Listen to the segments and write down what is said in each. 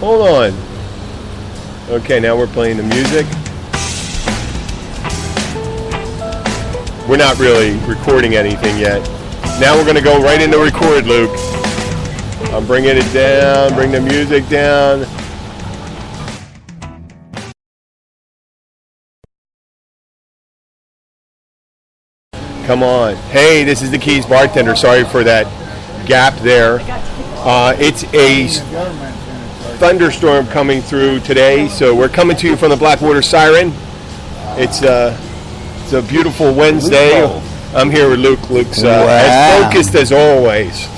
Hold on. Okay, now we're playing the music. We're not really recording anything yet. Now we're going to go right into record, Luke. I'm bringing it down, bring the music down. Come on. Hey, this is the Keys bartender. Sorry for that gap there. It's a thunderstorm coming through today, so we're coming to you from the Blackwater Siren. It's a beautiful Wednesday. I'm here with Luke. Luke's as focused as always.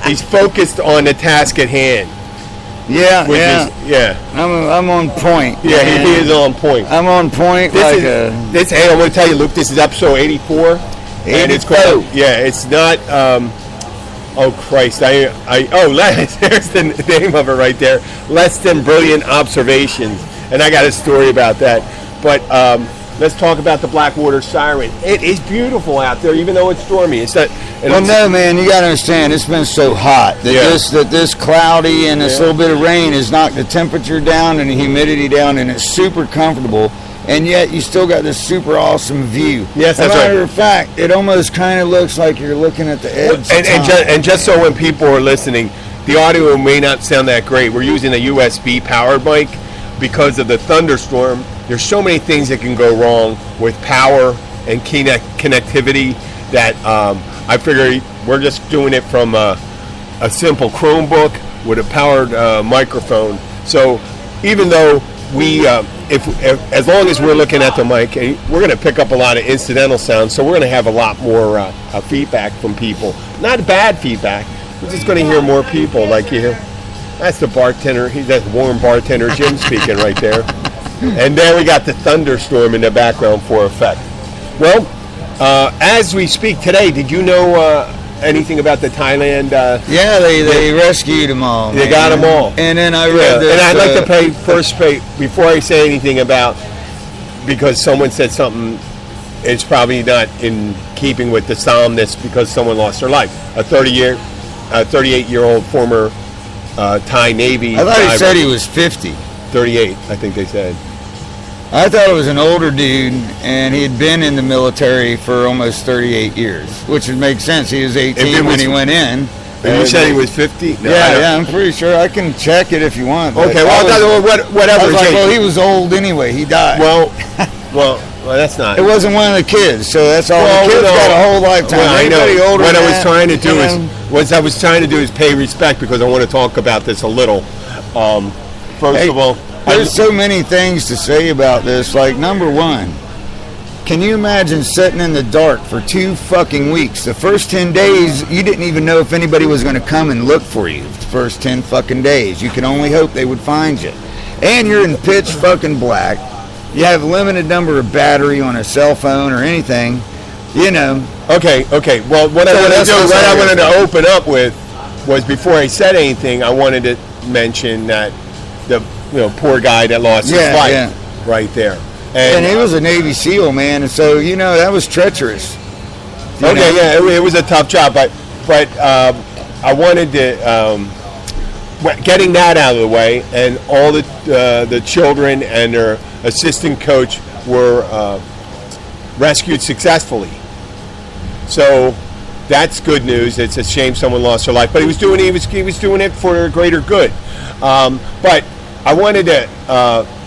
He's focused on the task at hand. I'm on point. Yeah, he is on point. I'm on point. Hey, I'm going to tell you, Luke. This is episode 84, and it's called. Yeah, it's not. Oh Christ! There's the name of it right there. Less Than Brilliant Observations, and I got a story about that. But let's talk about the Blackwater Siren. It is beautiful out there, even though it's stormy. It's not. No, man, you got to understand. It's been so hot that this cloudy and this little bit of rain has knocked the temperature down and the humidity down, and it's super comfortable. And yet you still got this super awesome view. Yes, that's right. As a matter of fact, it almost kind of looks like you're looking at the edge of time. And just so when people are listening, the audio may not sound that great. We're using a USB powered mic because of the thunderstorm. There's so many things that can go wrong with power and connectivity that I figure we're just doing it from a simple Chromebook with a powered microphone. So even though if as long as we're looking at the mic, we're going to pick up a lot of incidental sounds, so we're going to have a lot more feedback from people. Not bad feedback. We're just going to hear more people like you hear. That's the bartender. That's warm bartender Jim speaking right there. And there we got the thunderstorm in the background for effect. Well, as we speak today, did you know anything about the Thailand? They rescued them all. They got them all. And then I read this. And I'd like to pay before I say anything about, because someone said something, it's probably not in keeping with the solemnness because someone lost their life. A 38-year-old former Thai Navy. I thought he said he was 50. 38, I think they said. I thought it was an older dude, and he had been in the military for almost 38 years, which would make sense. He was 18 when he went in. And you said he was 50? No, yeah, I'm pretty sure. I can check it if you want. Okay, whatever. He was old anyway. He died. Well, that's not. It wasn't one of the kids, so that's all. The kids got a whole lifetime. Well, I know. Older What I was trying to do is pay respect, because I want to talk about this a little. First of all, there's so many things to say about this. Like, number one, can you imagine sitting in the dark for 2 fucking weeks? The first 10 days, you didn't even know if anybody was going to come and look for you. The first 10 fucking days. You could only hope they would find you. And you're in pitch fucking black. You have a limited number of battery on a cell phone or anything. You know. Okay. Well, what I wanted to open up with was, before I said anything, I wanted to mention that the poor guy that lost his life right there. And he was a Navy SEAL, man, and so that was treacherous. It was a tough job, but I wanted to getting that out of the way, and all the children and their assistant coach were rescued successfly. So that's good news. It's a shame someone lost their life, but he was doing it for greater good. But I wanted to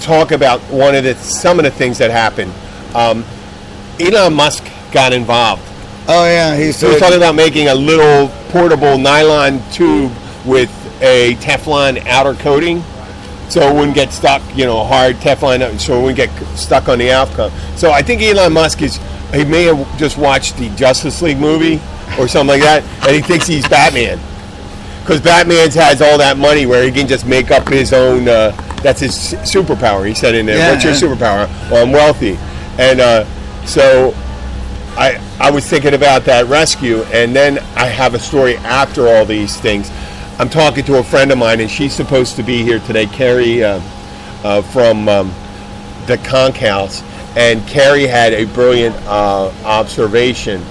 talk about some of the things that happened. Elon Musk got involved. Oh yeah, he was talking about making a little portable nylon tube with a Teflon outer coating, so it wouldn't get stuck. Hard Teflon, so it wouldn't get stuck on the outcome. So I think Elon Musk he may have just watched the Justice League movie or something like that, and he thinks he's Batman. Because Batman has all that money where he can just make up his own, that's his superpower. He said in there, what's your superpower? Well, I'm wealthy. And so I was thinking about that rescue, and then I have a story after all these things. I'm talking to a friend of mine, and she's supposed to be here today, Carrie from the Conch House. And Carrie had a brilliant observation.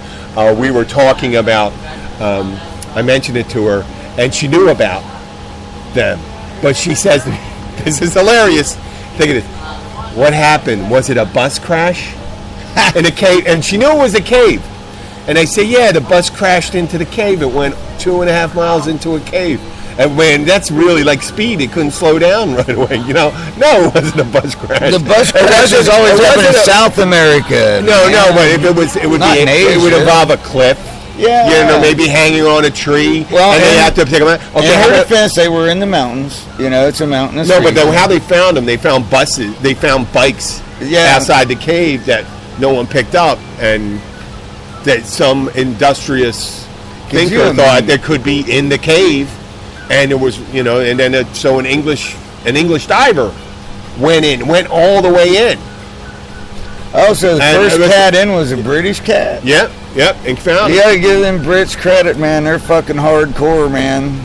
We were talking about, I mentioned it to her, and she knew about them. But she says, this is hilarious. Think of this. What happened? Was it a bus crash? In a cave? And she knew it was a cave. And they say, yeah, the bus crashed into the cave. It went 2.5 miles into a cave. And man, that's really like speed. It couldn't slow down right away. No, it wasn't a bus crash. The bus crash is always happening in South America. No, but if it would involve a cliff. Yeah. Maybe hanging on a tree. Well, and they have to pick them out. Okay, in her defense, they were in the mountains. It's a mountainous region. But how they found them? They found buses. They found bikes outside the cave that no one picked up, and that some industrious thinker thought there could be in the cave. And it was, and then so an English diver went all the way in. Oh, so the first cat in was a British cat? Yep, and found it. You gotta give them Brits credit, man. They're fucking hardcore, man.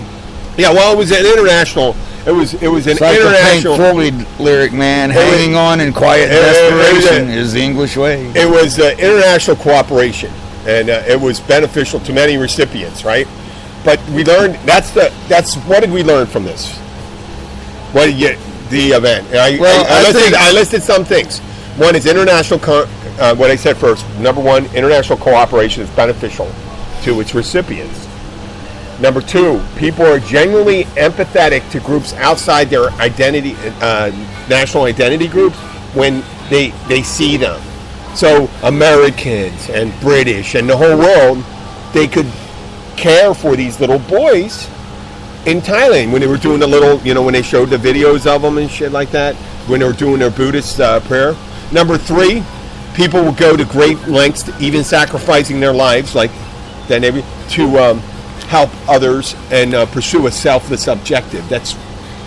Yeah, well, it was an international. It was an it's like international. The Pink Floyd lyric, man. Hanging on in quiet desperation is the English way. It was international cooperation, and it was beneficial to many recipients, right? But we learned that's what did we learn from this? What did the event? I listed some things. One is international. What I said first. Number one, international cooperation is beneficial to its recipients. Number two, people are genuinely empathetic to groups outside their identity, national identity groups, when they see them. So Americans and British and the whole world, they could care for these little boys in Thailand when they were doing the little, when they showed the videos of them and shit like that, when they were doing their Buddhist prayer. Number three, people will go to great lengths, even sacrificing their lives, to help others and pursue a selfless objective. That's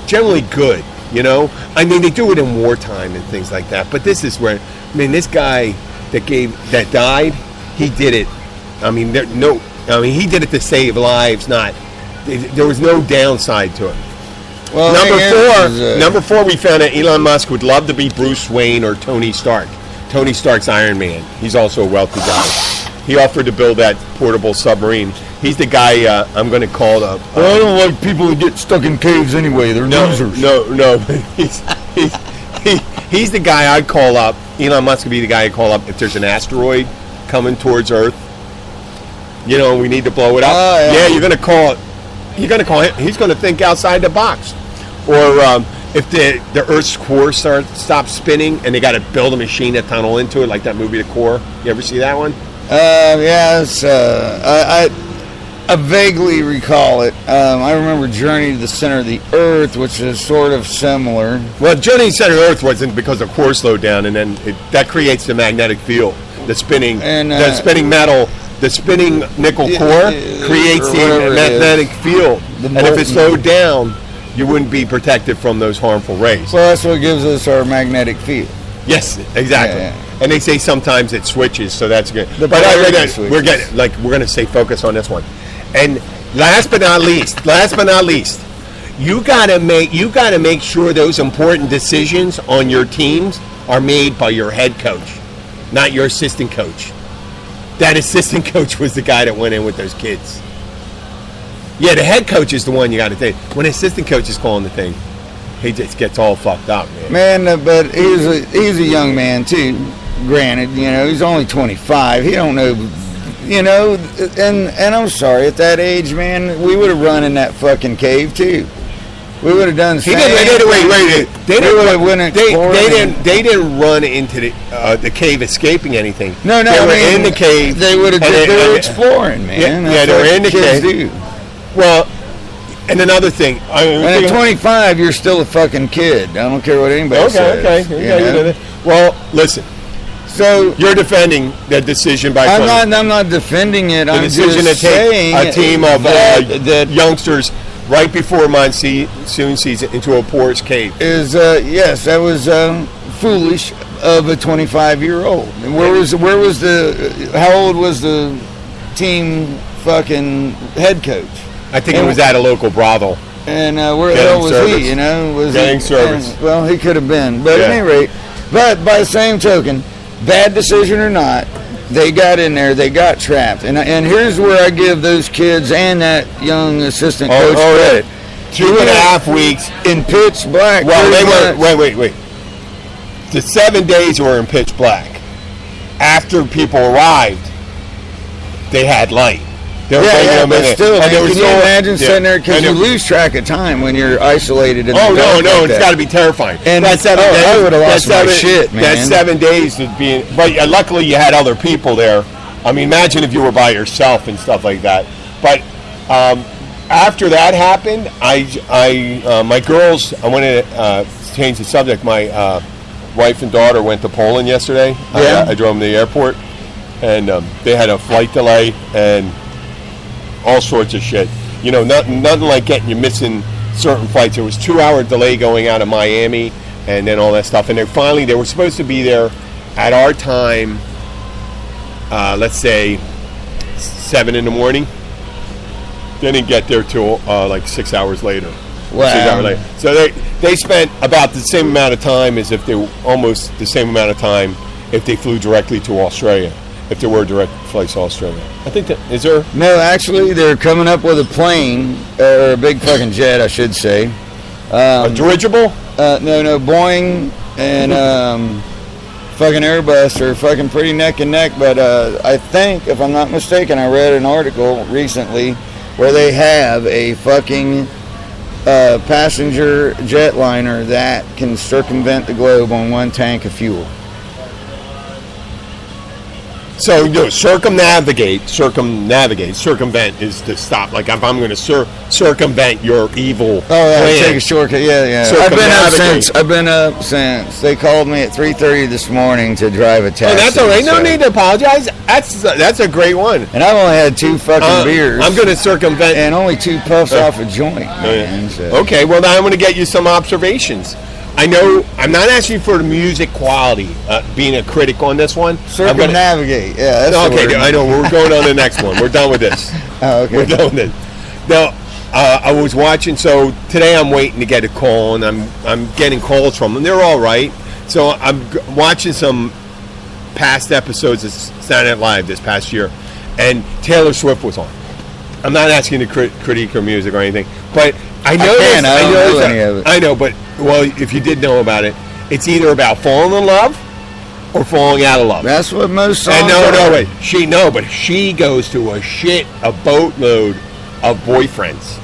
generally good, I mean, they do it in wartime and things like that. But this is where, this guy that died, he did it. He did it to save lives. There was no downside to it. Well, number four, we found that Elon Musk would love to be Bruce Wayne or Tony Stark. Tony Stark's Iron Man. He's also a wealthy guy. He offered to build that portable submarine. He's the guy I'm going to call the... I don't like people who get stuck in caves anyway. They're losers. No. He's the guy I'd call up. Elon Musk would be the guy I'd call up if there's an asteroid coming towards Earth. We need to blow it up. You're going to call it. You're going to call him. He's going to think outside the box. Or if the Earth's core stops spinning and they got to build a machine to tunnel into it, like that movie, The Core. You ever see that one? Yes. I vaguely recall it. I remember Journey to the Center of the Earth, which is sort of similar. Well, Journey to the Center of the Earth wasn't because the core slowed down, and then that creates the magnetic field. The spinning metal. The spinning nickel core creates the magnetic field. And if it slowed down, you wouldn't be protected from those harmful rays. Well, that's what gives us our magnetic field. Yes, exactly. Yeah. And they say sometimes it switches, so that's good. But we're going to stay focused on this one. And last but not least, you got to make sure those important decisions on your teams are made by your head coach, not your assistant coach. That assistant coach was the guy that went in with those kids. Yeah, the head coach is the one you got to take. When the assistant coach is calling the thing, he just gets all fucked up, man. But he's a young man too. Granted, he's only 25. He don't know, and I'm sorry, at that age, man, we would have run in that fucking cave too. We would have done the same. They didn't run into the cave escaping anything. No, they were in the cave. They would have. They were exploring, man. Yeah, they were in the cave. Well, and another thing. At 25, you're still a fucking kid. I don't care what anybody says. Okay. Well, listen. So you're defending that decision by? I'm not defending it. I'm just saying a team of youngsters right before monsoon season into a porous cave. Yes, that was foolish of a 25-year-old. And where was how old was the team fucking head coach? I think it was at a local brothel. And where the hell was service. He? Was getting service? Well, he could have been, but at any rate. But by the same token, bad decision or not, they got in there, they got trapped. And here's where I give those kids and that young assistant coach credit. 2.5 weeks in pitch black. Well, they were. Wait. The 7 days were in pitch black. After people arrived, they had light. They were bringing them but in still, man, can you imagine sitting there because you lose track of time when you're isolated? In no, like it's got to be terrifying. And that 7 days, I would have lost my shit, man. That 7 days would be. But luckily, you had other people there. I mean, imagine if you were by yourself and stuff like that. But after that happened, my girls. I want to change the subject. My wife and daughter went to Poland yesterday. Yeah. I drove them to the airport, and they had a flight delay and all sorts of shit. You know, nothing like getting you missing certain flights. There was 2-hour delay going out of Miami, and then all that stuff. And they were supposed to be there at our time. Let's say 7 in the morning. They didn't get there till like 6 hours later. Wow. 6 hours later. So they spent about the same amount of time as if they were almost the same amount of time if they flew directly to Australia. If there were direct flights to Australia. I think that is there. No, actually, they're coming up with a plane or a big fucking jet, I should say. A dirigible? No, Boeing and fucking Airbus are fucking pretty neck and neck. But I think, if I'm not mistaken, I read an article recently where they have a fucking passenger jetliner that can circumvent the globe on one tank of fuel. So circumvent is to stop. Like if I'm going to circumvent your evil plan. Take a shortcut. Yeah. I've been up since they called me at 3:30 this morning to drive a taxi. Oh, that's all right. No need to apologize. That's a great one. And I've only had 2 fucking beers. I'm going to circumvent and only 2 puffs off a joint. Man, so. Okay, well now I'm going to get you some observations. I know I'm not asking for the music quality, being a critic on this one. Circumnavigate, yeah. That's okay, I know. We're going on the next one. We're done with this. Oh, okay. We're done with this. Now, I was watching. So today I'm waiting to get a call, and I'm getting calls from them. They're all right. So I'm watching some past episodes of Saturday Night Live this past year, and Taylor Swift was on. I'm not asking to critique her music or anything, but I know I know, but if you did know about it, it's either about falling in love or falling out of love. That's what most songs are. But she goes to a boatload of boyfriends,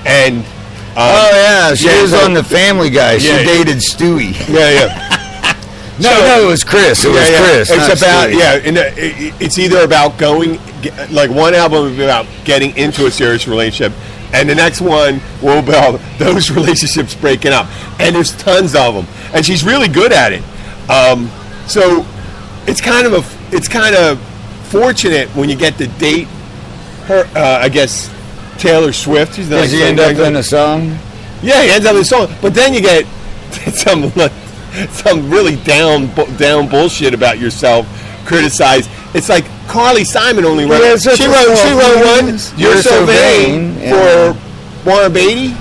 and she was on the Family Guy. She dated Stewie. Yeah. No, it was Chris. It was Chris. It's about it's either about going, like one album is about getting into a serious relationship, and the next one will be about those relationships breaking up. And there's tons of them, and she's really good at it. So it's kind of fortunate when you get to date her. I guess Taylor Swift. Does he end up in a song? Yeah, he ends up in a song, but then you get some really down bullshit about yourself, criticized. It's like Carly Simon only wrote. She wrote one. You're so vain for Warren Beatty,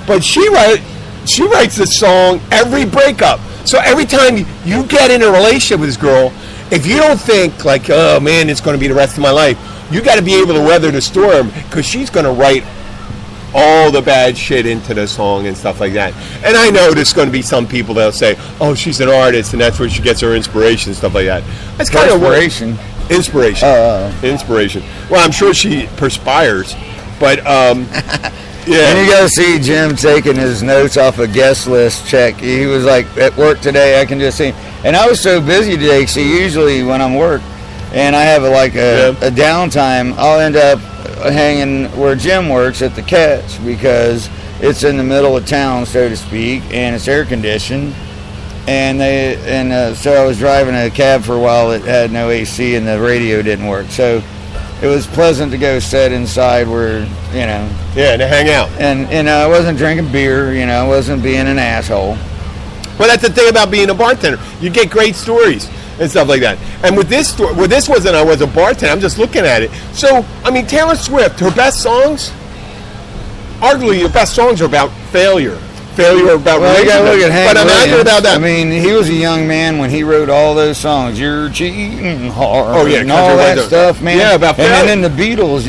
but she writes the song every breakup. So every time you get in a relationship with this girl, if you don't think like, oh man, it's going to be the rest of my life, you got to be able to weather the storm because she's going to write all the bad shit into the song and stuff like that. And I know there's going to be some people that'll say, oh, she's an artist and that's where she gets her inspiration and stuff like that. That's kind of inspiration. Inspiration. Well, I'm sure she perspires, but yeah. And you got to see Jim taking his notes off a guest list check. He was like, at work today, I can just see. And I was so busy today, so usually when I'm work and I have a downtime, I'll end up hanging where Jim works at the Catch because it's in the middle of town, so to speak, and it's air conditioned. And so I was driving a cab for a while that had no AC and the radio didn't work. So it was pleasant to go sit inside where, Yeah, to hang out. And I wasn't drinking beer, I wasn't being an asshole. Well, that's the thing about being a bartender. You get great stories and stuff like that. And with this story, this wasn't I was a bartender. I'm just looking at it. So, I mean, Taylor Swift, her best songs, arguably her best songs are about failure. Failure about you got to look at Hank Williams. About that. I mean, he was a young man when he wrote all those songs. You're cheating hard. Oh, yeah. And all that stuff, man. Yeah, about failure. And then in the Beatles,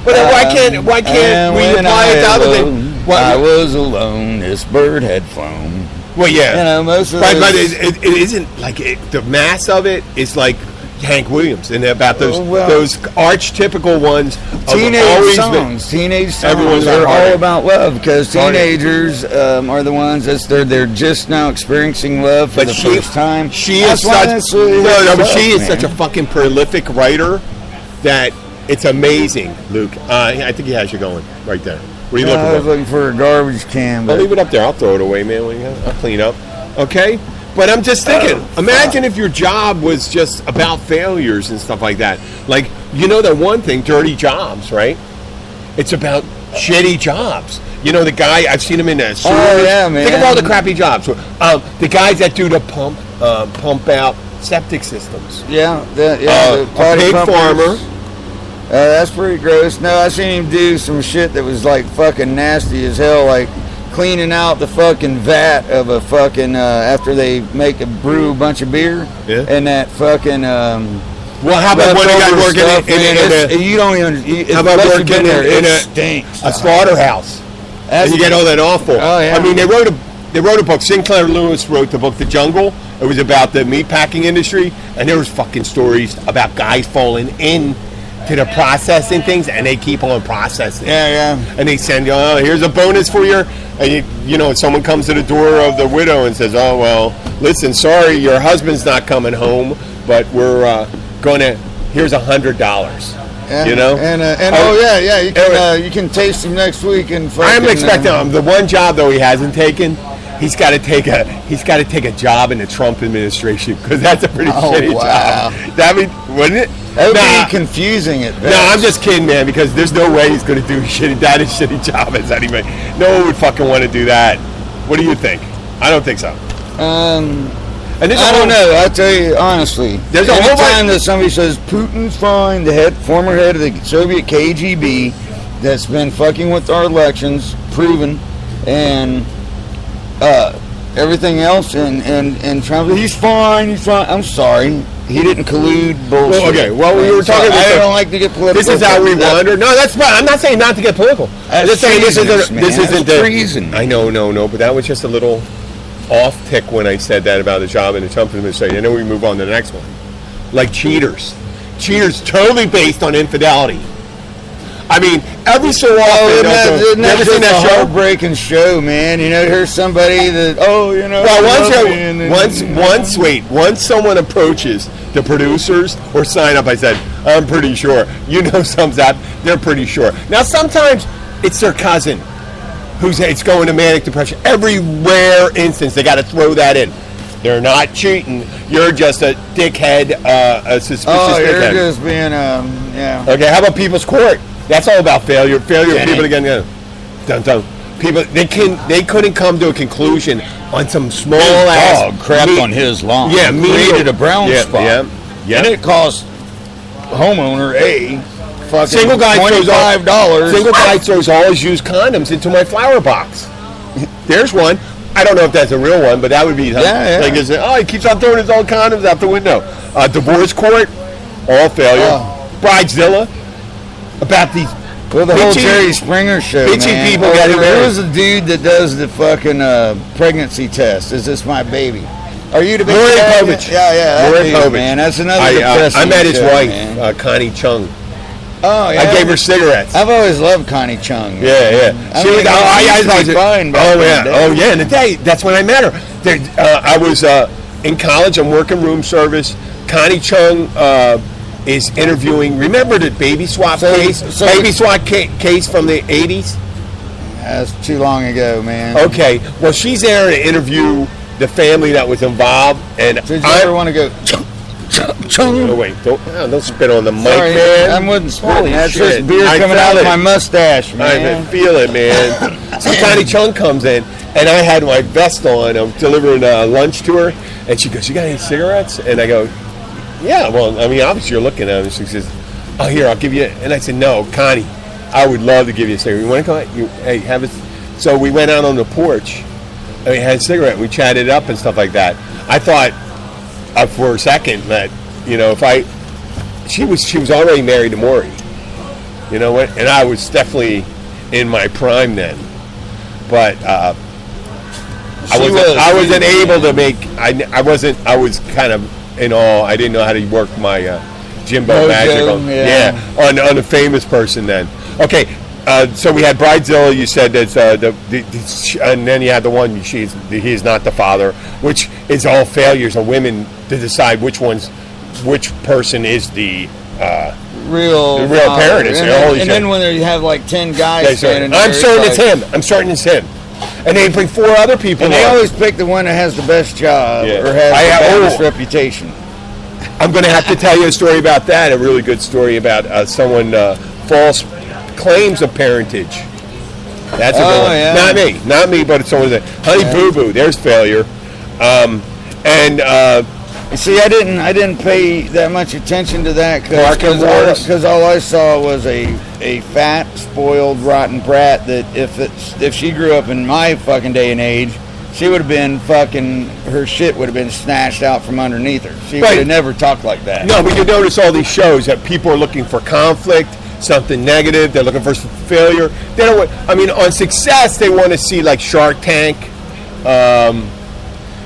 But why can't we apply it to other things? I was alone. This bird had flown. Well, yeah. You know, most of but those, it isn't like the mass of it is like Hank Williams and about those archetypical ones. Teenage songs. Everyone's are all about love because teenagers are the ones they're just now experiencing love for the first time. She is such a fucking prolific writer that it's amazing, Luke. I think he has you going right there. What are you looking for? I was looking for a garbage can. I'll leave it up there. I'll throw it away, man. I'll clean up. Okay? But I'm just thinking, imagine if your job was just about failures and stuff like that. Like, you know that one thing, dirty jobs, right? It's about shitty jobs. You know, the guy, I've seen him in that. Oh, yeah, man. Think of all the crappy jobs. The guys that do the pump out septic systems. Yeah, the pig farmer. That's pretty gross. No, I seen him do some shit that was like fucking nasty as hell, like cleaning out the fucking vat of a fucking after they brew a bunch of beer. Yeah. And that fucking well, how about one guy working how about working in a slaughterhouse? And you get all that awful. Oh yeah. I mean, they wrote a book. Sinclair Lewis wrote the book The Jungle. It was about the meatpacking industry, and there was fucking stories about guys falling in to the processing things, and they keep on processing. Yeah. And they send you, here's a bonus for you. And you know, someone comes to the door of the widow and says, oh, well, listen, sorry, your husband's not coming home, but we're here's $100. Yeah. You know? You can taste him next week. And I'm expecting the one job though he hasn't taken. He's got to take a job in the Trump administration because that's a pretty shitty job. Wouldn't it? That would be confusing at best. No, I'm just kidding, man. Because there's no way he's going to do a shitty job as anybody. No one would fucking want to do that. What do you think? I don't think so. I don't know. I'll tell you honestly. There's every time that somebody says Putin's fine, the former head of the Soviet KGB, that's been fucking with our elections, proven, and everything else, and Trump, he's fine. I'm sorry, he didn't collude bullshit. Well, okay, well, we were talking. I don't like to get political. This is how we wander. No, that's fine. I'm not saying not to get political. I'm just saying this isn't the treason. I know, but that was just a little off tick when I said that about the job in the Trump administration. And then we move on to the next one, like cheaters totally based on infidelity. I mean, every so often, isn't that just a heartbreaking show, man? You know, here's somebody that, once someone approaches the producers or sign up, I said, I'm pretty sure. You know, something's up. They're pretty sure. Now, sometimes it's their cousin it's going to manic depression. Every rare instance, they got to throw that in. They're not cheating. You're just a dickhead, a suspicious dickhead. You're just being, yeah. Okay, how about People's Court? That's all about failure. People again. People they couldn't come to a conclusion on some small ass dog crapped on his lawn. Yeah, created a brown spot. Yeah. And it cost homeowner fucking single guy $25. Single guy throws all his used condoms into my flower box. There's one. I don't know if that's a real one, but that would be like he keeps on throwing his old condoms out the window. Divorce court, all failure. Bridezilla. About these the whole Jerry Springer show, man. People there was a dude that does the fucking pregnancy test. Is this my baby? Are you the baby? Yeah, man. That's another depressing I met his show, wife, Connie Chung. Oh, yeah. I gave her cigarettes. I've always loved Connie Chung. Yeah. She was fine. Oh, yeah. In the day, that's when I met her. I was in college. I'm working room service. Connie Chung is interviewing. Remember the baby swap case? Baby swap case from the 80s? That's too long ago, man. Okay. Well, she's there to interview the family that was involved. And did you ever want to go? Oh, wait, don't spit on the mic, man. I wouldn't spit. That's just beer coming out of my mustache, man. I can feel it, man. So Connie Chung comes in, and I had my vest on. I'm delivering lunch to her, and she goes, "You got any cigarettes?" And I go, "Yeah." Well, I mean, obviously you're looking at me. She says, "Oh, here, I'll give you." And I said, "No, Connie, I would love to give you a cigarette. You want to go? Hey, have it." So we went out on the porch, and we had a cigarette. We chatted up and stuff like that. I thought for a second that, you know, she was already married to Maury, you know what? And I was definitely in my prime then. but I wasn't able to make. I was kind of in awe. I didn't know how to work my Jimbo magic on a famous person then. Okay, so we had Bridezilla. You said that's and then you had the one. He is not the father, which is all failures of women to decide which person is the real parent. And then when you have like 10 guys standing there, I'm certain it's him. And they bring 4 other people. And they always pick the one that has the best job or has the best reputation. I'm going to have to tell you a story about that. A really good story about someone false claims of parentage. That's a good one. Not me, but it's someone that Honey Boo Boo. There's failure. You see, I didn't pay that much attention to that because all I saw was a fat, spoiled, rotten brat that if she grew up in my fucking day and age, she would have been her shit would have been snatched out from underneath her. She would have never talked like that. No, but you notice all these shows that people are looking for conflict, something negative. They're looking for failure. They don't. On success, they want to see like Shark Tank.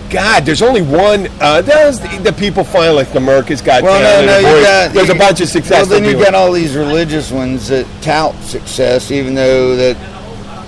God, there's only one. There's the people find like America's Got Talent. There's a bunch of successful people. Well, then you got all these religious ones that tout success, even though that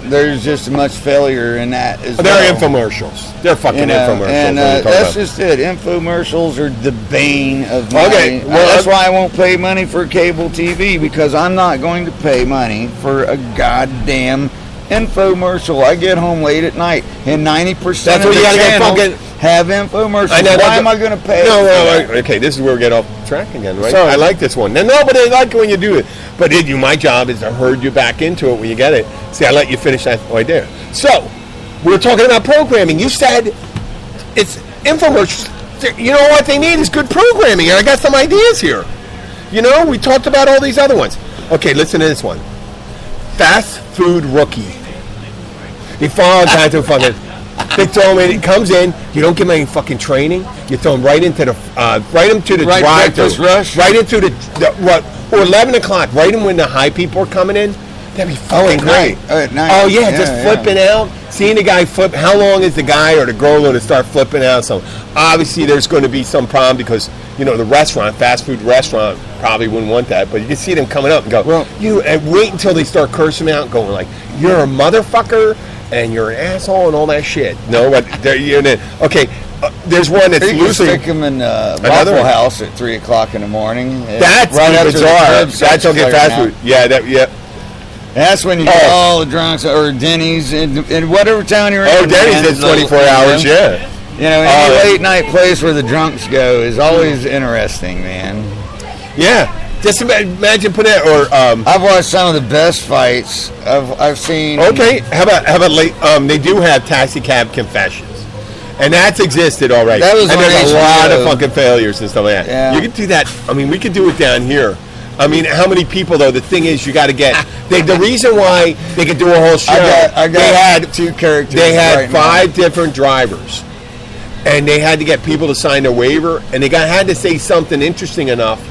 there's just as much failure in that as They're infomercials. They're fucking infomercials. And that's just it. Infomercials are the bane of money. Okay, well, that's why I won't pay money for cable TV, because I'm not going to pay money for a goddamn infomercial. I get home late at night, and 90% of the channels have infomercials. Why am I going to pay? No. Okay, this is where we get off track again, right? I like this one. No, but I like when you do it. But my job is to herd you back into it when you get it. See, I let you finish that right there. So, we were talking about programming. You said it's infomercials. You know what they need is good programming. And I got some ideas here. We talked about all these other ones. Okay, listen to this one. Fast food rookie. They fall down to fucking. They throw him in. It comes in. You don't give him any fucking training. You throw him right into the drive-thru. Rush. Right into or 11 o'clock. Right in when the high people are coming in. That'd be fucking great. At night. Oh yeah, just flipping out. Seeing the guy flip. How long is the guy or the girl going to start flipping out? So obviously there's going to be some problem because the restaurant, fast food restaurant, probably wouldn't want that. But you can see them coming up and go. And wait until they start cursing out, and going like, "You're a motherfucker." And you're an asshole and all that shit. No, but okay. There's one that's usually stick them in Waffle House at 3 o'clock in the morning. That's right bizarre. That's okay. Fast food. Yeah, That's when you get all the drunks or Denny's in whatever town you're in. Oh, Denny's is 24 hours. Yeah. Any late night place where the drunks go is always interesting, man. Yeah. Just imagine putting it, or I've watched some of the best fights I've seen. Okay, how about late? They do have taxi cab confessions, and that's existed already. That was and there's a lot of fucking failures and stuff like that. Yeah. You can do that. We could do it down here. How many people though? The thing is, you got to get. The reason why they could do a whole show. They had 2 characters. They had 5 different drivers, and they had to get people to sign a waiver, and they had to say something interesting enough.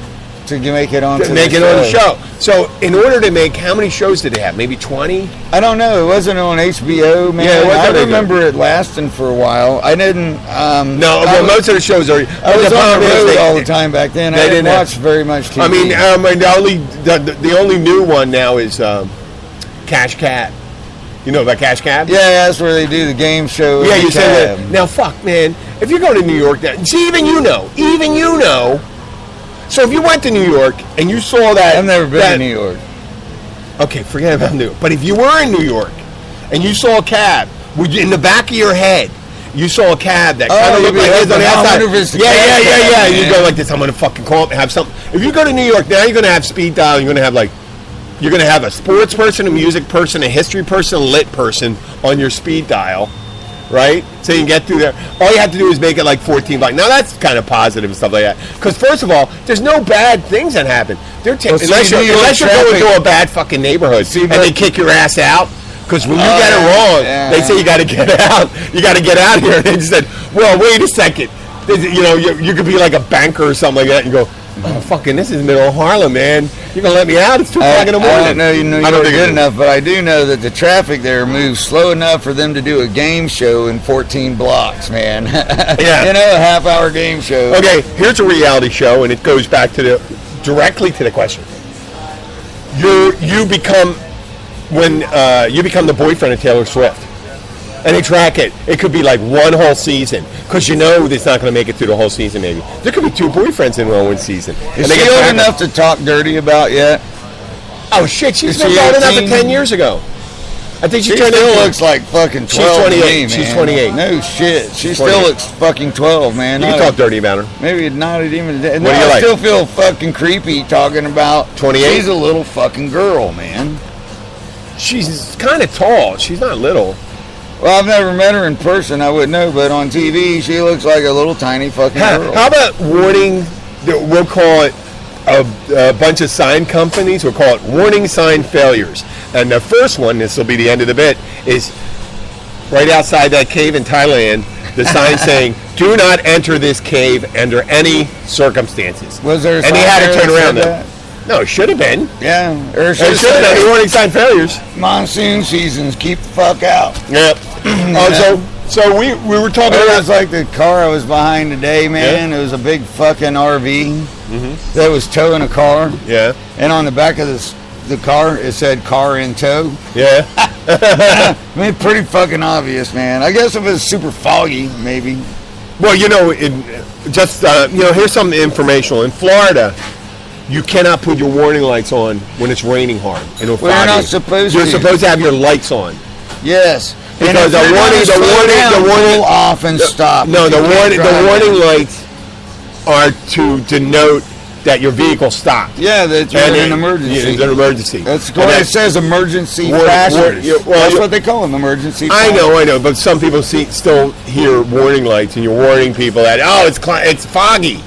To make it on the show. So, in order to make, how many shows did they have? Maybe 20? I don't know. It wasn't on HBO, man. Yeah, I remember it lasting for a while. I didn't. Most of the shows are. I was on the road all the time back then. I didn't watch very much TV. The only new one now is Cash Cab. You know about Cash Cab? Yeah, that's where they do the game show. Yeah, you said that. Now, fuck, man. If you're going to New York, see, even you know. So if you went to New York and you saw that... I've never been to New York. Okay, forget about New York. But if you were in New York and you saw a cab, in the back of your head, you saw a cab that kind of looked like this on the outside. Yeah. You go like this, I'm going to fucking call it and have something. If you go to New York, now you're going to have speed dial. You're going to have a sports person, a music person, a history person, a lit person on your speed dial. Right? So you can get through there. All you have to do is make it like 14 blocks. Now that's kind of positive and stuff like that. Because first of all, there's no bad things that happen. Unless you're going to a bad fucking neighborhood and they kick your ass out. Because when you get it wrong, they say you got to get out. You got to get out of here. And they said, well, wait a second. You could be like a banker or something like that and go, oh, fucking, this is middle of Harlem, man. You're going to let me out? It's 2 o'clock in the morning. I don't know you were good enough, but I do know that the traffic there moves slow enough for them to do a game show in 14 blocks, man. Yeah. You know, a half-hour game show. Okay, here's a reality show, and it goes back to directly to the question. You become the boyfriend of Taylor Swift, and they track it. It could be like one whole season, because you know it's not going to make it through the whole season. Maybe there could be 2 boyfriends in one season. Is she old enough to talk dirty about yet? Oh shit, she's been old enough 10 years ago. I think she still looks like fucking 12. She's 28. Me, she's 28. No shit. She still looks fucking 12, man. You can talk dirty about her. Maybe not even. What do you like? I still feel fucking creepy talking about 28. She's a little fucking girl, man. She's kind of tall. She's not little. Well, I've never met her in person. I wouldn't know, but on TV, she looks like a little tiny fucking girl. How about warning? We'll call it a bunch of sign companies. We'll call it warning sign failures. And the first one, this will be the end of the bit, is right outside that cave in Thailand. The sign saying, "Do not enter this cave under any circumstances." Was there? And he had to turn around though. No, it should have been. Yeah, or should have been warning sign failures. Monsoon seasons, keep the fuck out. Yep. So we were talking about. It was like the car I was behind today, man. Yeah. It was a big fucking RV that was towing a car. Yeah. And on the back of the car, it said "car in tow." Yeah. I mean, pretty fucking obvious, man. I guess if it was super foggy, maybe. Well, here's some informational. In Florida, you cannot put your warning lights on when it's raining hard. Well, you're not supposed to. You're supposed to have your lights on. Yes. Because the warning off and stop. No, the warning lights are to denote that your vehicle stopped. Yeah, that's an emergency. Yeah, it's an emergency. That's what it says, emergency flashers. That's what they call them, emergency flashers. I know, but some people still hear warning lights, and you're warning people that, it's foggy.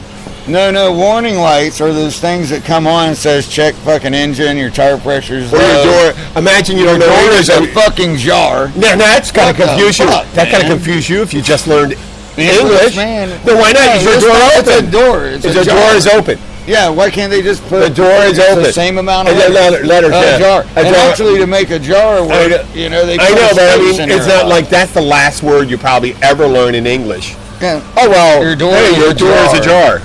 No, warning lights are those things that come on and says check fucking engine, your tire pressure's low. Or your door. Imagine you don't know your door is a fucking jar. No, that's kind of confuse you. That kind of confuse you if you just learned English. Man. No, why not? Is your door open? It's a door. The door is open. Yeah, why can't they just put the door is open? The same amount of letters. Jar. And actually, to make a jar work, they put it's not like that's the last word you probably ever learn in English. Yeah. Oh well, your door is a jar.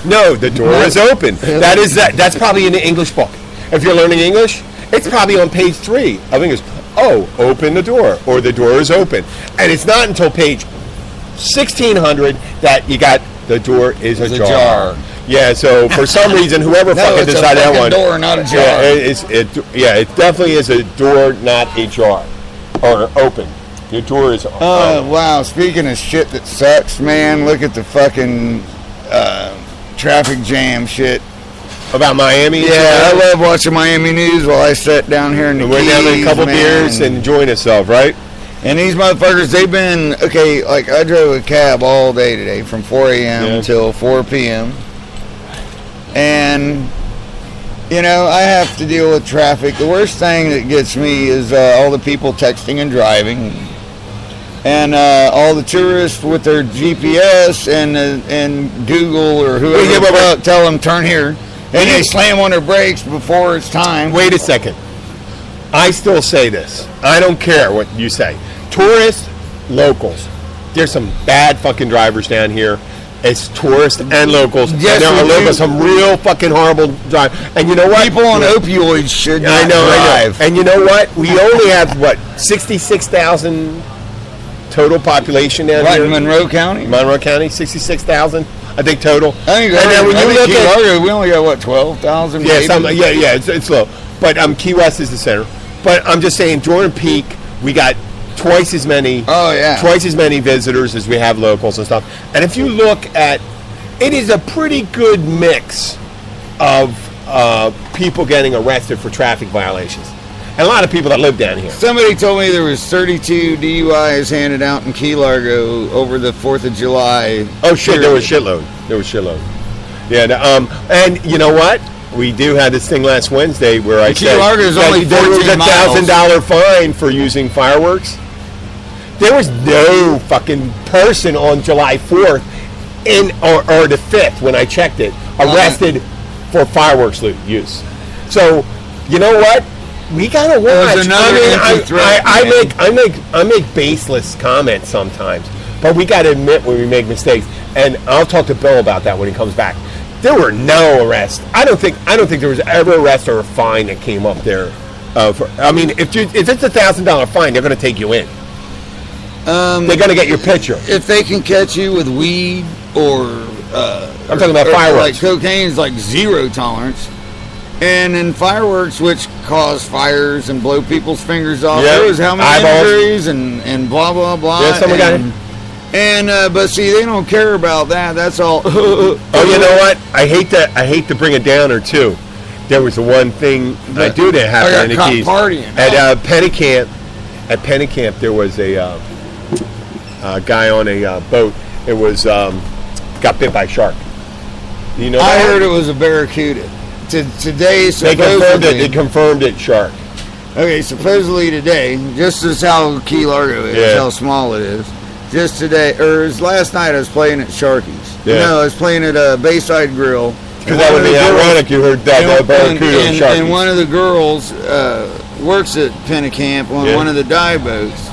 No, the door is open. That's probably in the English book. If you're learning English, it's probably on page 3 of English. Oh, open the door, or the door is open. And it's not until page 1600 that you got the door is a jar. Yeah, so for some reason, whoever fucking decided that one. Door, not a jar. Yeah, it definitely is a door, not a jar, or open. Your door is. Wow! Speaking of shit that sucks, man, look at the fucking traffic jam shit. About Miami? Yeah, I love watching Miami news while I sit down here in the We're down there a couple beers and enjoying ourselves, right? And these motherfuckers, they've been, like I drove a cab all day today from 4 a.m. until 4 p.m. And, I have to deal with traffic. The worst thing that gets me is all the people texting and driving. And all the tourists with their GPS and Google or whoever tell them turn here. And they slam on their brakes before it's time. Wait a second. I still say this. I don't care what you say. Tourists, locals. There's some bad fucking drivers down here. It's tourists and locals. Yes, and there are some real fucking horrible drivers. And you know what? People on opioids should not drive. And you know what? We only have, 66,000 total population down here? In Monroe County? Monroe County, 66,000. I think total. I think Key Largo, we only got 12,000. Yeah, it's low. But Key West is the center. But I'm just saying, during peak, we got twice as many. Oh yeah. Twice as many visitors as we have locals and stuff. And if you look at, it is a pretty good mix of people getting arrested for traffic violations. And a lot of people that live down here. Somebody told me there was 32 DUIs handed out in Key Largo over the 4th of July. Oh shit, there was shitload. Yeah, and you know what? We do have this thing last Wednesday where I said Largo's only 14 there was a miles. $1,000 fine for using fireworks. There was no fucking person on July 4th or the 5th when I checked it arrested for fireworks use. So, you know what? We gotta watch. I make baseless comments sometimes, but we gotta admit when we make mistakes. And I'll talk to Bill about that when he comes back. There were no arrests. I don't think there was ever an arrest or a fine that came up there. If it's $1,000 fine, they're gonna take you in. They're gonna get your picture. If they can catch you with weed or I'm talking about fireworks. Like cocaine's like zero tolerance. And in fireworks, which cause fires and blow people's fingers off, there was how many injuries and blah blah blah. Yeah, someone got it. And but see, they don't care about that. That's all. Oh, you know what? I hate to bring it down or two. There was the one thing that happened in the Keys at Pennicamp. At Pennicamp, there was a guy on a boat. It was got bit by a shark. You know, I heard it was a barracuda. Today, they confirmed it shark. Okay, supposedly today, just as how Key Largo is, how small it is. Just today, or last night, I was playing at Sharky's. Yeah. No, I was playing at Bayside Grill. Because that would be ironic. You heard that barracuda and Sharky's. And one of the girls works at Pennicamp on one of the dive boats.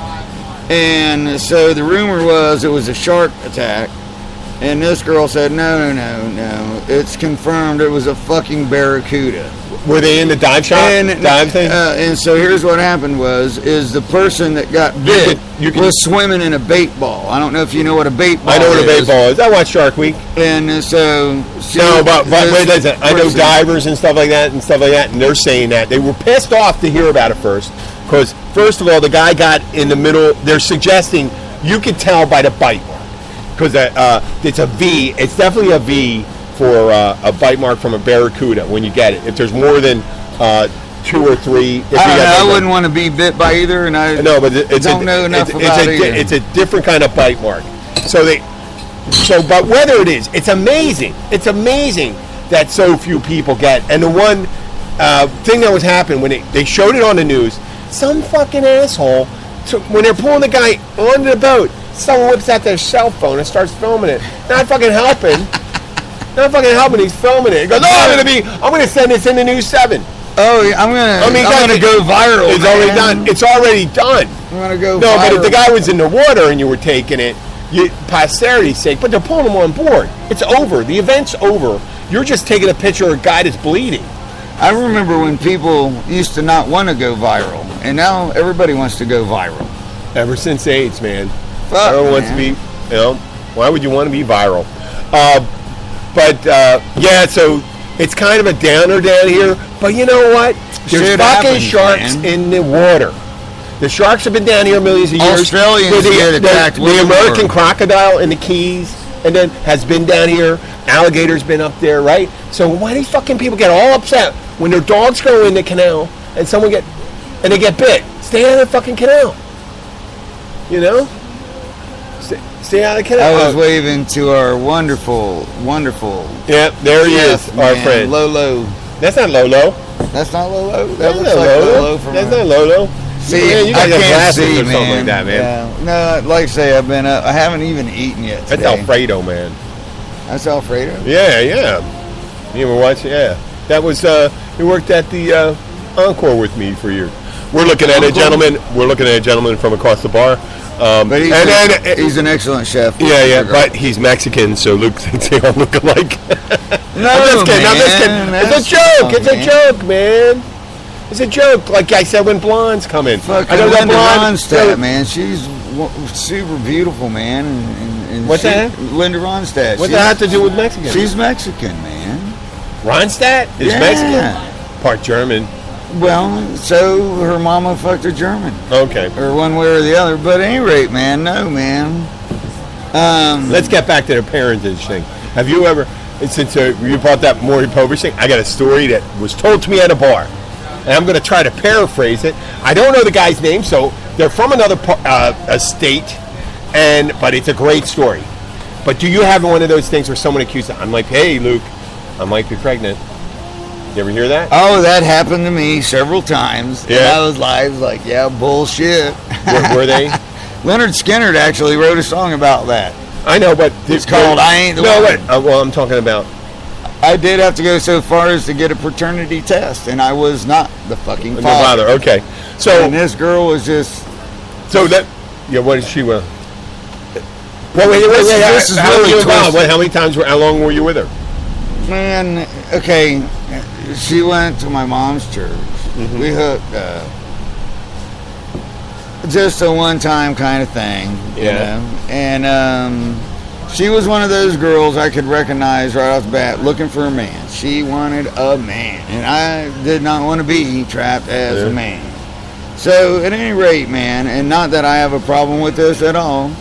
And so the rumor was it was a shark attack. And this girl said, no, it's confirmed it was a fucking barracuda. Were they in the dive shop? Dive thing? And so here's what happened is the person that got bit was swimming in a bait ball. I don't know if you know what a bait ball is. I know what a bait ball is. I watch Shark Week. And so... but wait a second. I know divers and stuff like that, and they're saying that. They were pissed off to hear about it first. Because, first of all, the guy got in the middle. They're suggesting you could tell by the bite mark. Because it's a V. It's definitely a V for a bite mark from a barracuda when you get it. If there's more than 2 or 3. I wouldn't want to be bit by either, and I don't know enough about it. It's a different kind of bite mark. But whether it is, it's amazing. It's amazing that so few people get. And the one thing that was happening when they showed it on the news, some fucking asshole, when they're pulling the guy onto the boat, someone whips out their cell phone and starts filming it. Not fucking helping. He's filming it. He goes, I'm gonna send this in the News 7. Oh, I'm gonna go viral. It's already done. It's already done. I'm gonna go viral. No, but if the guy was in the water and you were taking it, posterity's sake, but they're pulling him on board. It's over. The event's over. You're just taking a picture of a guy that's bleeding. I remember when people used to not want to go viral, and now everybody wants to go viral. Ever since AIDS, man. Everyone wants to be, why would you want to be viral? So it's kind of a downer down here, but you know what? There's fucking sharks in the water. The sharks have been down here millions of years. Australians get attacked. The American crocodile in the Keys, and then has been down here. Alligator's been up there, right? So why do these fucking people get all upset when their dogs go in the canal and they get bit? Stay out of the fucking canal. You know? Stay out of the canal. I was waving to our wonderful. Yeah, there he is, our friend. Lolo. That's not Lolo. That's not Lolo? That looks like Lolo. That's not Lolo. See, you guys I can't see, or something like that, man. Yeah. No, like I say, I've been I haven't even eaten yet today. That's Alfredo, man. That's Alfredo? Yeah. You ever watch? Yeah. That was, he worked at the Encore with me for years. We're looking at a gentleman from across the bar. But he's an excellent chef. Yeah, but he's Mexican, so they all look alike. No, I'm just kidding. It's a joke. It's a joke, man. It's a joke. Like I said when blondes come in. Fucking Linda Ronstadt, man. She's super beautiful, man. And what's that? Linda Ronstadt. What's that have to do with Mexican? She's Mexican, man. Ronstadt is Mexican? Part German. Well, so her mama fucked a German. Okay. Or one way or the other. But at any rate, man, no, man. Let's get back to the parentage thing. Have you ever, since you brought that Maury Povich thing, I got a story that was told to me at a bar. And I'm going to try to paraphrase it. I don't know the guy's name, so they're from another state, but it's a great story. But do you have one of those things where someone accused I'm like, hey, Luke, I might be pregnant. You ever hear that? Oh, that happened to me several times. Yeah. And I was like, yeah, bullshit. Were they? Leonard Skinner actually wrote a song about that. I know, but it's called I Ain't the One. Well, I'm talking about. I did have to go so far as to get a paternity test, and I was not the fucking father. No father. Okay. So and this girl was just. So that. Yeah. What did she? Well, wait. This is really twisted. How many times? How long were you with her? Man, okay. She went to my mom's church. Mm-hmm. We hooked up. Just a one-time kind of thing, you know. And she was one of those girls I could recognize right off the bat, looking for a man. She wanted a man, and I did not want to be trapped as a man. So, at any rate, man, and not that I have a problem with this at all,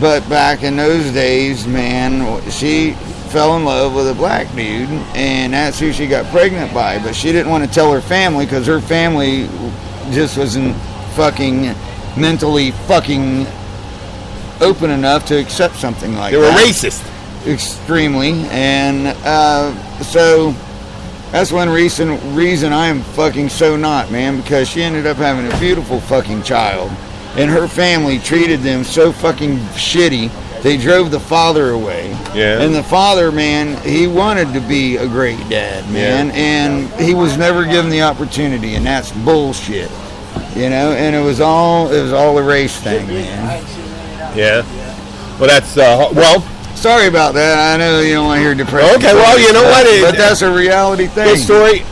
but back in those days, man, she fell in love with a black dude, and that's who she got pregnant by. But she didn't want to tell her family because her family just wasn't fucking mentally fucking open enough to accept something like that. They were racist. Extremely. And so that's one reason I am fucking so not, man, because she ended up having a beautiful fucking child. And her family treated them so fucking shitty. They drove the father away. Yeah. And the father, man, he wanted to be a great dad, man. Yeah. And he was never given the opportunity, and that's bullshit. You know, and it was all a race thing, man. Yeah. Well, that's well. Sorry about that. I know you don't want to hear depression. Okay. Well, you know what? But that's a reality thing. Good story.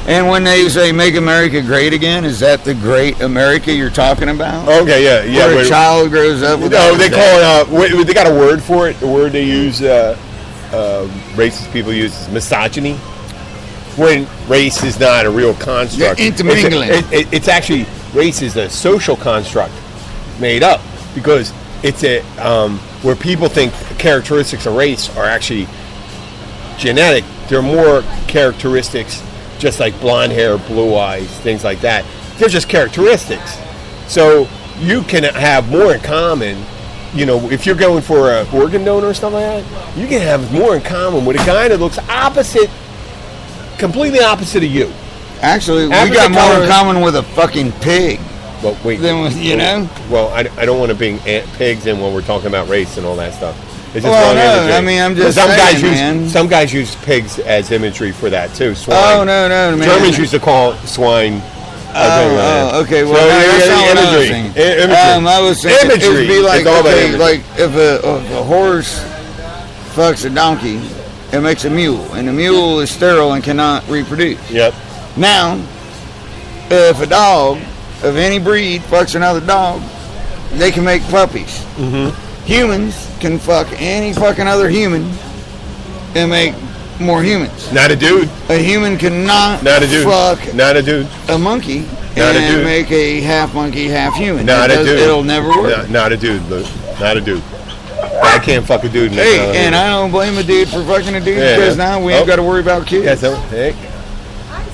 And when they say "Make America Great Again," is that the great America you're talking about? Okay. Yeah. Yeah. Where a child grows up with. No, they call it. They got a word for it. The word they use, racist people use, is misogyny. When race is not a real construct. Intermingling. It's actually. Race is a social construct made up because it's a where people think characteristics of race are actually genetic. There are more characteristics, just like blonde hair, blue eyes, things like that. They're just characteristics. So you can have more in common. You know, if you're going for an organ donor or something like that, you can have more in common with a guy that looks completely opposite of you. Actually, we got more in common with a fucking pig. Well, wait. Than with, you know? Well, I don't want to bring pigs in when we're talking about race and all that stuff. It's just wrong imagery. I mean, I'm just saying, some guys use pigs as imagery for that, too. Swine. Oh, no, man. Germans used to call swine. Okay. Well, that's not what I was saying. Imagery. I was saying imagery. It would be like, like if a horse fucks a donkey, it makes a mule, and the mule is sterile and cannot reproduce. Yep. Now, if a dog of any breed fucks another dog, they can make puppies. Mm-hmm. Humans can fuck any fucking other human and make more humans. Not a dude. A human cannot fuck not a dude. A monkey and make a half monkey, half human. Not a dude. It'll never work. Not a dude, Luke. Not a dude. I can't fuck a dude. Hey, and I don't blame a dude for fucking a dude because now we ain't got to worry about kids. Yeah,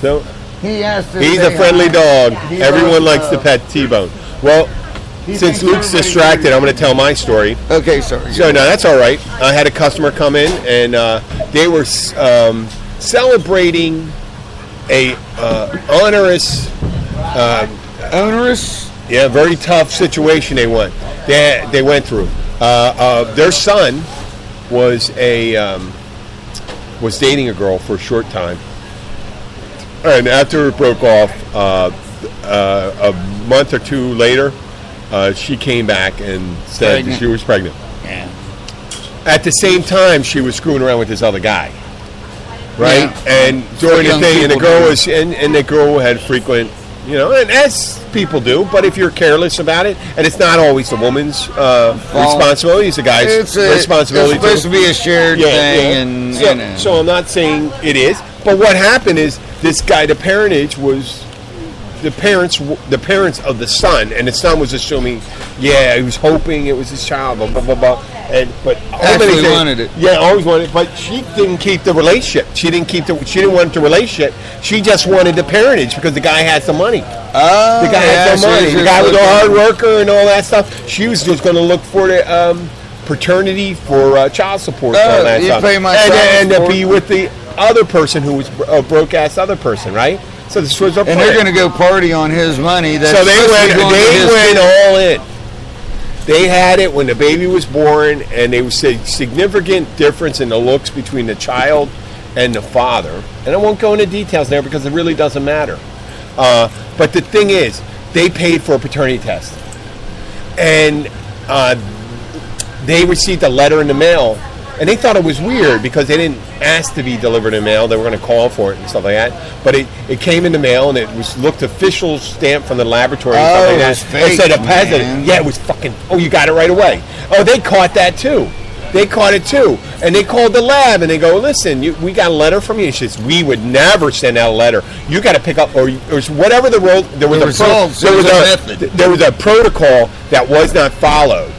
so he's a say friendly dog. Everyone likes to pet T-Bone. Well, since Luke's distracted, I'm going to tell my story. Okay, sorry. So, no, that's all right. I had a customer come in, and they were celebrating a onerous... onerous? Yeah, very tough situation they went through. Their son was dating a girl for a short time. And after it broke off, a month or two later, she came back and said that she was pregnant. Yeah. At the same time, she was screwing around with this other guy, right? Yeah. And during the thing, and the girl had frequent, you know, and as people do. But if you're careless about it, and it's not always the woman's responsibility; it's the guy's responsibility. It's supposed to be a shared thing, and so I'm not saying it is. But what happened is this guy, the parentage was the parents of the son, and the son was assuming, he was hoping it was his child, blah blah blah blah. But actually wanted it. Yeah, always wanted it. But she didn't keep the relationship. She didn't want the relationship. She just wanted the parentage because the guy had some money. Oh, the guy had some money. The guy was a hard worker and all that stuff. She was just going to look for the paternity for child support and all that stuff. Pay my and to be with the other person who was a broke ass other person, right? So this was their plan. And they're going to go party on his money. So they went all in. They had it when the baby was born, and there was a significant difference in the looks between the child and the father. And I won't go into details there because it really doesn't matter. But the thing is, they paid for a paternity test. And they received a letter in the mail. And they thought it was weird because they didn't ask to be delivered in the mail. They were going to call for it and stuff like that. But it came in the mail, and it looked official, stamped from the laboratory and stuff like that. Fake, it said a president. Yeah, it was fucking. Oh, you got it right away. Oh, they caught that too. They caught it too. And they called the lab, and they go, listen, we got a letter from you. And she says, we would never send out a letter. You got to pick up, or whatever the role. There was there was a protocol that was not followed.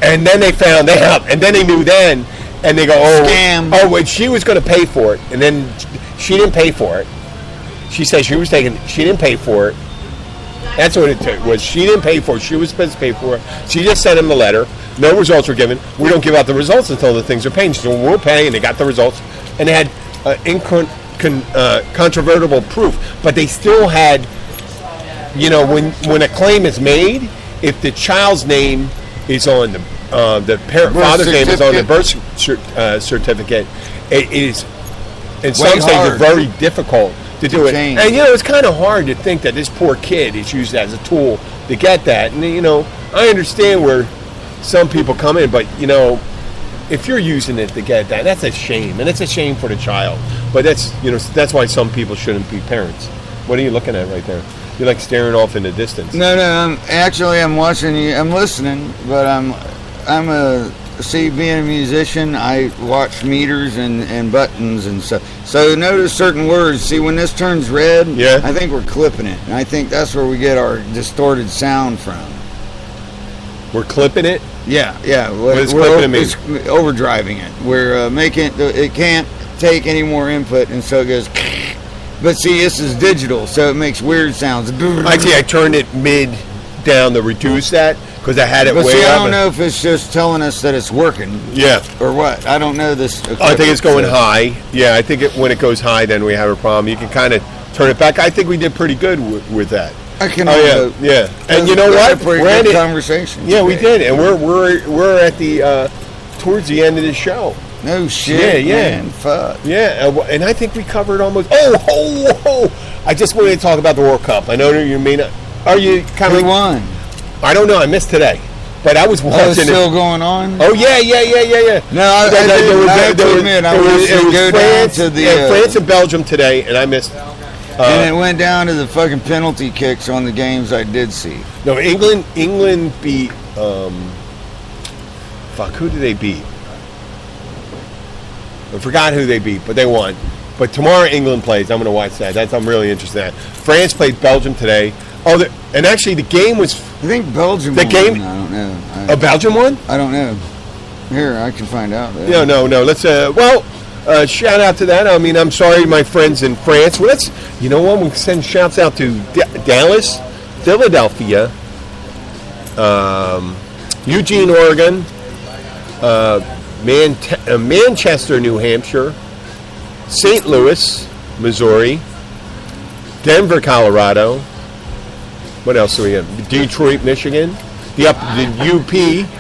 And then they found out, and then they knew then. And they go, Scam. Wait, she was going to pay for it, and then she didn't pay for it. She said she didn't pay for it. That's what it was. She didn't pay for it. She was supposed to pay for it. She just sent him the letter. No results were given. We don't give out the results until the things are paid. So we'll pay, and they got the results. And they had incontrovertible proof. But they still had, when a claim is made, if the child's name is on the father's name is on the birth certificate, it is in some states very difficult to do it. Change. And it's kind of hard to think that this poor kid is used as a tool to get that. And I understand where some people come in, but if you're using it to get that, that's a shame, and it's a shame for the child. But that's why some people shouldn't be parents. What are you looking at right there? You're like staring off in the distance. No, I'm watching you. I'm listening, but I'm being a musician, I watch meters and buttons and stuff. So notice certain words. See, when this turns red, I think we're clipping it. And I think that's where we get our distorted sound from. We're clipping it? Yeah. What does clipping mean? Overdriving it. We're making it can't take any more input, and so it goes. But see, this is digital, so it makes weird sounds. Actually, I turned it mid down to reduce that. Because I had it way up. I don't know if it's just telling us that it's working. Yeah. Or what. I don't know this. I think it's going high. Yeah, I think when it goes high, then we have a problem. You can kind of turn it back. I think we did pretty good with that. I can. Yeah. And you know what? We're at conversation. Yeah, we did, and we're at the towards the end of the show. No shit. Yeah. Man, fuck. Yeah, and I think we covered almost. Oh! I just wanted to talk about the World Cup. I know you may not. Are you kind of? Who won? I don't know. I missed today, but I was watching. Oh, it's still going on? Oh yeah. No, I go down to the France and Belgium today, and I missed. And it went down to the fucking penalty kicks on the games I did see. No, England beat. Who did they beat? I forgot who they beat, but they won. But tomorrow England plays. I'm going to watch that. I'm really interested in that. France played Belgium today. Oh, and actually the game was. I think Belgium won. I don't know. Belgium won? I don't know. Here, I can find out. No. Let's. Shout out to that. I mean, I'm sorry, my friends in France. Well, we can send shouts out to Dallas, Philadelphia, Eugene, Oregon, Manchester, New Hampshire, St. Louis, Missouri, Denver, Colorado. What else do we have? Detroit, Michigan. The UP,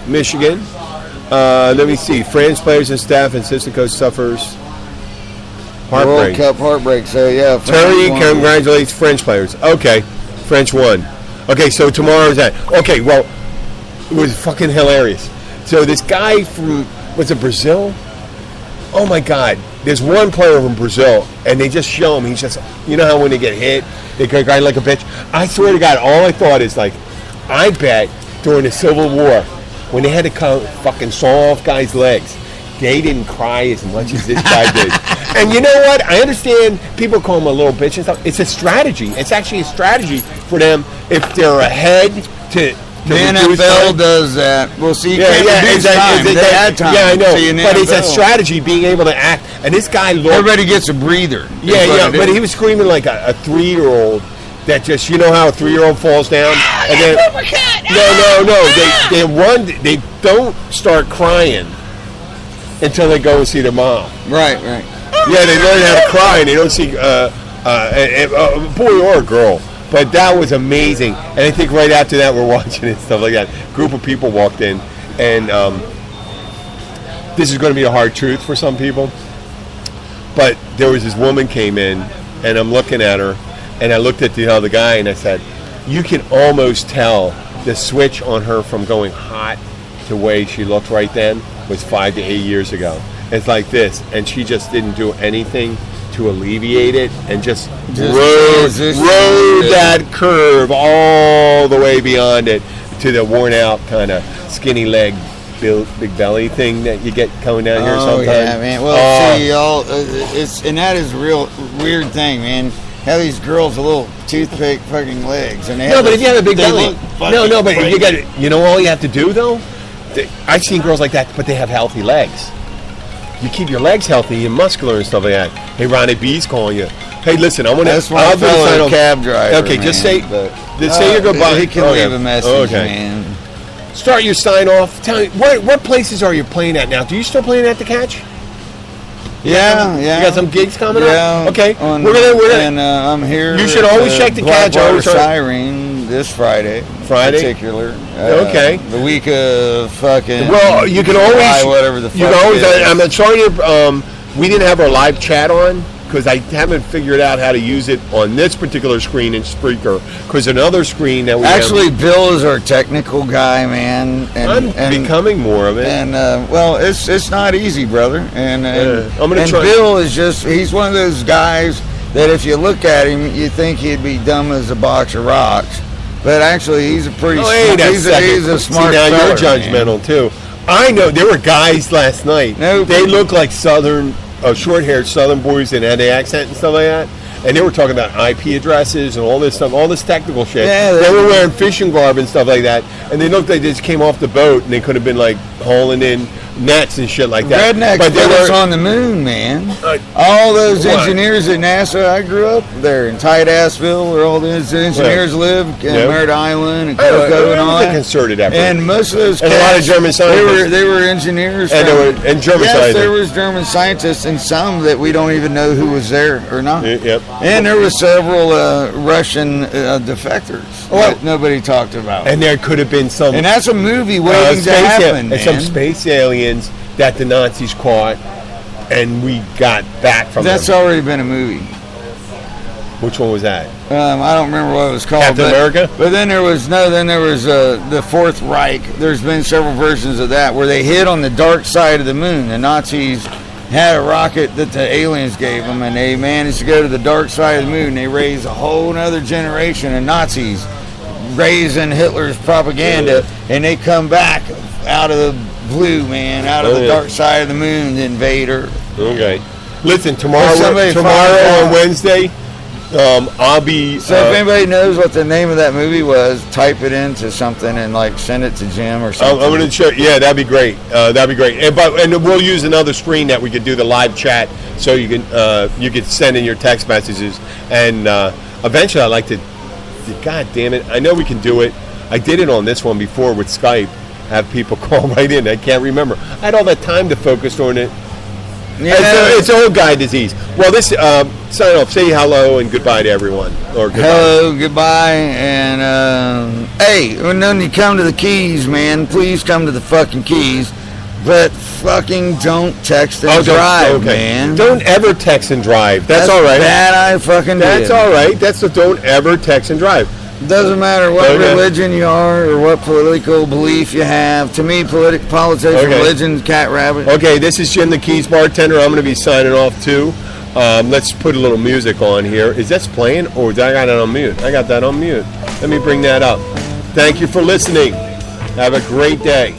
Michigan. Let me see. France players and staff and Assistant Coach suffers heartbreak. World Cup heartbreak. So yeah. Terry congratulates French players. Okay, French won. Okay, so tomorrow's that. Okay, well, it was fucking hilarious. So this guy from Brazil? Oh my God! There's one player from Brazil, and they just show him. He's just, how when they get hit, they go like a bitch. I swear to God, all I thought is like, I bet during the Civil War, when they had to fucking saw off guys' legs, they didn't cry as much as this guy did. And you know what? I understand people call him a little bitch and stuff. It's a strategy. It's actually a strategy for them if they're ahead to the NFL does that. Well, see, you can't reduce time. They had time. Yeah, I know. But it's a strategy, being able to act. And this guy looked... Everybody gets a breather. Yeah, but he was screaming like a 3-year-old that just, how a 3-year-old falls down? And then, no. They run. They don't start crying until they go and see their mom. Right. Yeah, they learn how to cry, and they don't see a boy or a girl. But that was amazing. And I think right after that, we're watching it and stuff like that. A group of people walked in, and this is going to be a hard truth for some people. But there was this woman came in, and I'm looking at her, and I looked at the other guy, and I said, you can almost tell the switch on her from going hot to the way she looked right then was 5 to 8 years ago. It's like this, and she just didn't do anything to alleviate it, and just rode that curve all the way beyond it to the worn out kind of skinny leg, big belly thing that you get coming down here sometimes. Oh yeah, man. Well, see, y'all, and that is a real weird thing, man. Have these girls with little toothpick fucking legs, and but if you have a big belly, but you got, all you have to do though. I've seen girls like that, but they have healthy legs. You keep your legs healthy and muscular and stuff like that. Hey, Ronnie B's calling you. Hey, listen, I'm gonna. That's my fellow cab driver. Okay, just say your goodbye. He can leave a message, man. Start your sign off. Tell me what places are you playing at now? Do you still playing at the Catch? Yeah. You got some gigs coming up? Okay. We're gonna. And I'm here. You should always check the Catch. Siren this Friday. In particular. Okay. The week of fucking. Well, you can always. Whatever the fuck. You can always. I'm sorry. We didn't have our live chat on because I haven't figured out how to use it on this particular screen in Spreaker. Because another screen that we actually Bill is our technical guy, man. And I'm becoming more of it. And it's not easy, brother. And I'm gonna try. Bill is he's one of those guys that if you look at him, you think he'd be dumb as a box of rocks. But actually, he's a pretty he's a smart now fella, you're judgmental, too. I know. There were guys last night. They look like short-haired Southern boys and had the accent and stuff like that. And they were talking about IP addresses and all this stuff, all this technical shit. Yeah, they were wearing fishing garb and stuff like that. And they looked like they just came off the boat and they could have been like hauling in nets and shit like that. Rednecks put us on the moon, man. All those engineers at NASA, I grew up there in Tight-Assville, where all those engineers live, and Merritt Island and Cocoa and all that. Concerted effort. And most of those cats, a lot of German scientists. They were engineers. And German scientists. Yes, there was German scientists, and some that we don't even know who was there or not. Yep. And there were several Russian defectors that nobody talked about. And there could have been some. And that's a movie waiting to happen. And some space aliens that the Nazis caught, and we got back from That's them. already been a movie. Which one was that? I don't remember what it was called. Captain America? But then there was the Fourth Reich. There's been several versions of that where they hid on the dark side of the moon. The Nazis had a rocket that the aliens gave them, and they managed to go to the dark side of the moon. They raised a whole other generation of Nazis raising Hitler's propaganda, and they come back out of the blue, man, out of the dark side of the moon, the invader. Okay. Listen, tomorrow on Wednesday, I'll be. So if anybody knows what the name of that movie was, type it into something and send it to Jim or something. I'm going to show. Yeah, that'd be great. That'd be great. And we'll use another screen that we could do the live chat, so you can send in your text messages, and eventually I'd like to. God damn it! I know we can do it. I did it on this one before with Skype. Have people call right in. I can't remember. I had all that time to focus on it. Yeah. It's old guy disease. Well, this sign off. Say hello and goodbye to everyone. Or goodbye. Hello, goodbye, and hey, when you come to the Keys, man, please come to the fucking Keys. But fucking don't text and drive, man. Don't ever text and drive. That's all right. That I fucking That's all right. That's the don't ever text and drive. Doesn't matter what religion you are or what political belief you have. To me, politics, religion, cat rabbit. Okay, this is Jim the Keys bartender. I'm going to be signing off too. Let's put a little music on here. Is this playing or did I got it on mute? I got that on mute. Let me bring that up. Thank you for listening. Have a great day.